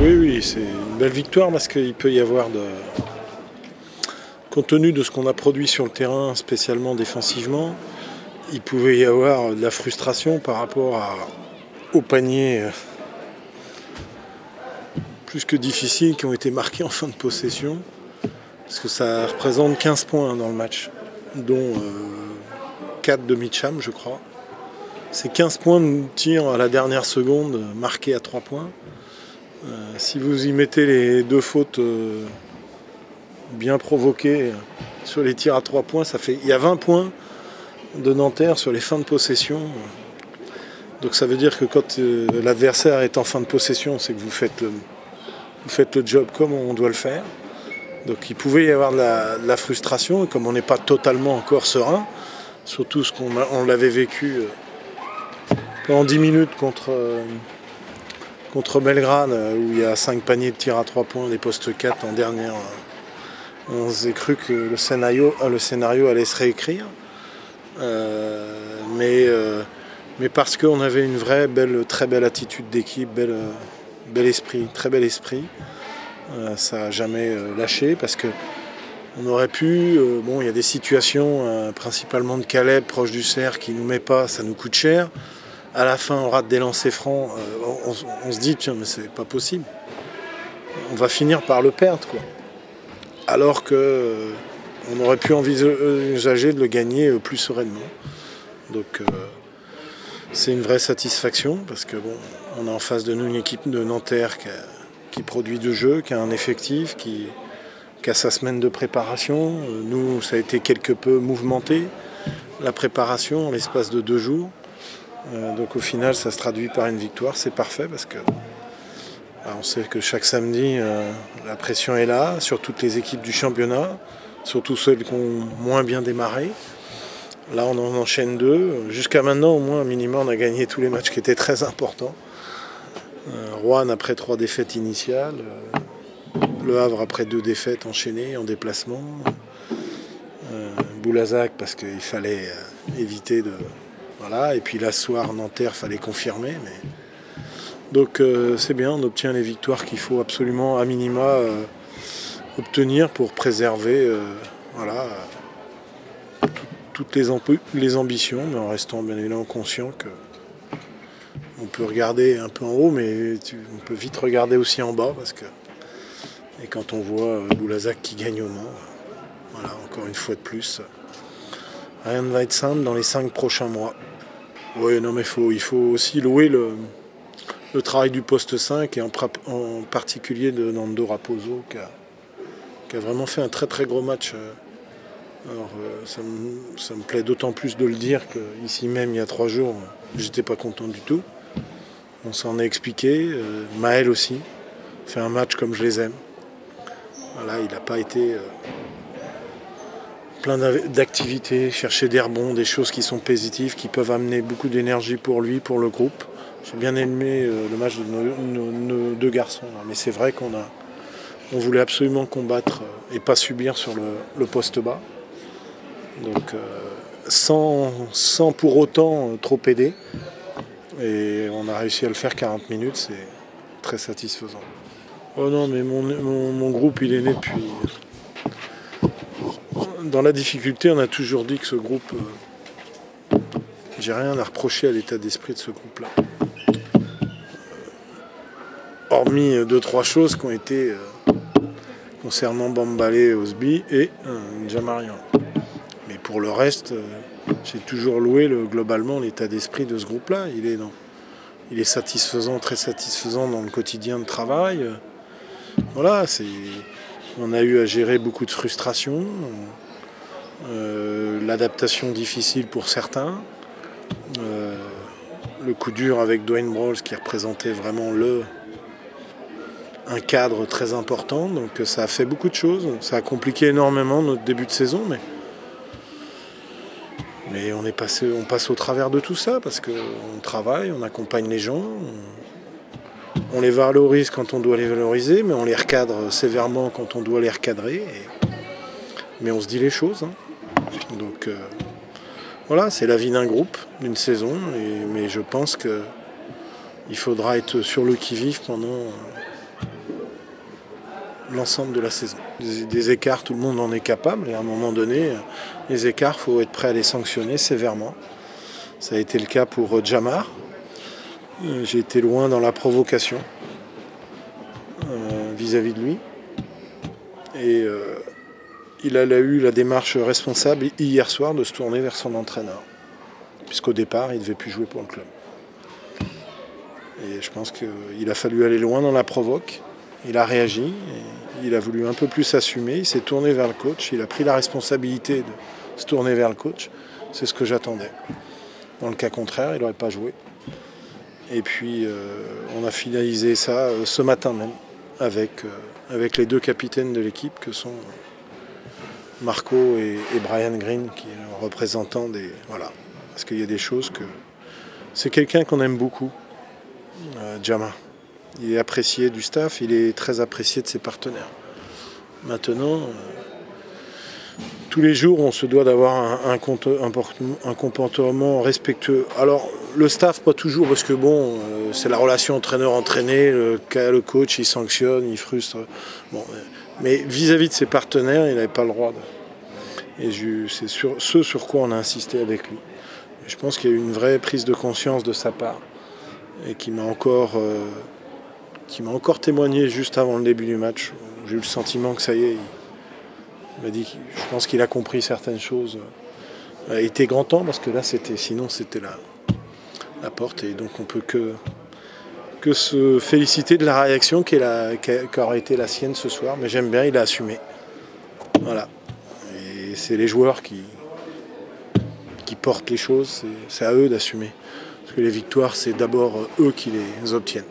Oui, c'est une belle victoire parce qu'il peut y avoir compte tenu de ce qu'on a produit sur le terrain, spécialement défensivement, il pouvait y avoir de la frustration par rapport aux paniers plus que difficiles qui ont été marqués en fin de possession. Parce que ça représente 15 points dans le match, dont 4 de Mitcham, je crois. C'est 15 points de tir à la dernière seconde, marqués à 3 points. Si vous y mettez les 2 fautes bien provoquées sur les tirs à 3 points, il y a 20 points de Nanterre sur les fins de possession. Donc ça veut dire que quand l'adversaire est en fin de possession, c'est que vous faites le job comme on doit le faire. Donc il pouvait y avoir de la frustration, et comme on n'est pas totalement encore serein, surtout on l'avait vécu pendant 10 minutes contre Belgrade, où il y a 5 paniers de tir à 3 points, des postes 4 en dernière. On s'est cru que le scénario allait se réécrire. Mais parce qu'on avait une vraie très belle attitude d'équipe, bel esprit, très bel esprit. Ça n'a jamais lâché parce que on aurait pu. Il y a des situations, principalement de Caleb, proche du cerf, qui ne nous met pas, ça nous coûte cher. À la fin, on rate des lancers francs. On se dit, tiens, mais c'est pas possible. On va finir par le perdre, quoi. Alors que on aurait pu envisager de le gagner plus sereinement. Donc c'est une vraie satisfaction parce que on a en face de nous une équipe de Nanterre qui produit de jeu, qui a un effectif, qui a sa semaine de préparation. Nous, ça a été quelque peu mouvementé, la préparation en l'espace de 2 jours. Donc au final, ça se traduit par une victoire. C'est parfait parce que on sait que chaque samedi, la pression est là sur toutes les équipes du championnat, surtout celles qui ont moins bien démarré. Là, on en enchaîne 2. Jusqu'à maintenant, au moins, minimum, on a gagné tous les matchs qui étaient très importants. Roanne après 3 défaites initiales. Le Havre après 2 défaites enchaînées en déplacement. Boulazac parce qu'il fallait éviter de... Voilà. Et puis là, ce soir, Nanterre, fallait confirmer. Donc c'est bien, on obtient les victoires qu'il faut absolument, à minima, obtenir pour préserver toutes les ambitions, mais en restant bien évidemment conscient que on peut regarder un peu en haut, mais on peut vite regarder aussi en bas, et quand on voit Boulazac qui gagne au Mans, encore une fois de plus, rien ne va être simple dans les 5 prochains mois. Oui, non, mais il faut aussi louer le travail du poste 5 et en particulier de Nando Raposo qui a vraiment fait un très très gros match. Alors ça me plaît d'autant plus de le dire qu'ici même il y a 3 jours, j'étais pas content du tout. On s'en est expliqué. Maël aussi fait un match comme je les aime. Voilà, il n'a pas été plein d'activités, chercher des rebonds, des choses qui sont positives, qui peuvent amener beaucoup d'énergie pour lui, pour le groupe. J'ai bien aimé le match de nos 2 garçons. Mais c'est vrai qu'on voulait absolument combattre et pas subir sur le poste bas. Donc sans pour autant trop aider. Et on a réussi à le faire 40 minutes, c'est très satisfaisant. Oh non, mais mon groupe, il est né depuis... Dans la difficulté, on a toujours dit que ce groupe... j'ai rien à reprocher à l'état d'esprit de ce groupe-là. Hormis 2-3 choses qui ont été concernant Bambalé, Osby et Jamarian. Mais pour le reste, j'ai toujours loué globalement l'état d'esprit de ce groupe-là. Il est satisfaisant, très satisfaisant dans le quotidien de travail. Voilà, on a eu à gérer beaucoup de frustration, l'adaptation difficile pour certains, le coup dur avec Dwayne Broles qui représentait vraiment un cadre très important. Donc ça a fait beaucoup de choses. Ça a compliqué énormément notre début de saison, mais on passe au travers de tout ça parce qu'on travaille, on accompagne les gens, on les valorise quand on doit les valoriser, mais on les recadre sévèrement quand on doit les recadrer. Mais on se dit les choses. Donc voilà, c'est la vie d'un groupe, d'une saison, mais je pense qu'il faudra être sur le qui-vive l'ensemble de la saison. Des écarts, tout le monde en est capable, et à un moment donné, les écarts, il faut être prêt à les sanctionner sévèrement. Ça a été le cas pour Djamar. J'ai été loin dans la provocation vis-à-vis de lui. Et il a eu la démarche responsable hier soir de se tourner vers son entraîneur. Puisqu'au départ, il ne devait plus jouer pour le club. Et je pense qu'il a fallu aller loin dans la provoque. Il a réagi, et il a voulu un peu plus assumer. Il s'est tourné vers le coach. Il a pris la responsabilité de se tourner vers le coach. C'est ce que j'attendais. Dans le cas contraire, il n'aurait pas joué. Et puis, on a finalisé ça ce matin même, avec les deux capitaines de l'équipe, que sont Marco et Brian Green, qui est le représentant des... Voilà. Parce qu'il y a des choses que... C'est quelqu'un qu'on aime beaucoup, Djamar. Il est apprécié du staff, il est très apprécié de ses partenaires. Maintenant, tous les jours, on se doit d'avoir un comportement respectueux. Alors, le staff, pas toujours, parce que bon, c'est la relation entraîneur-entraîné, le coach, il sanctionne, il frustre. Bon, mais vis-à-vis de ses partenaires, il n'avait pas le droit de... Et c'est ce sur quoi on a insisté avec lui. Et je pense qu'il y a eu une vraie prise de conscience de sa part, et qui m'a encore témoigné juste avant le début du match. J'ai eu le sentiment que ça y est, il m'a dit, je pense qu'il a compris certaines choses. Il était grand temps, parce que là, sinon c'était la porte, et donc on peut que se féliciter de la réaction qui aurait été la sienne ce soir. Mais j'aime bien, il a assumé. Voilà. Et c'est les joueurs qui portent les choses, c'est à eux d'assumer. Parce que les victoires, c'est d'abord eux qui les obtiennent.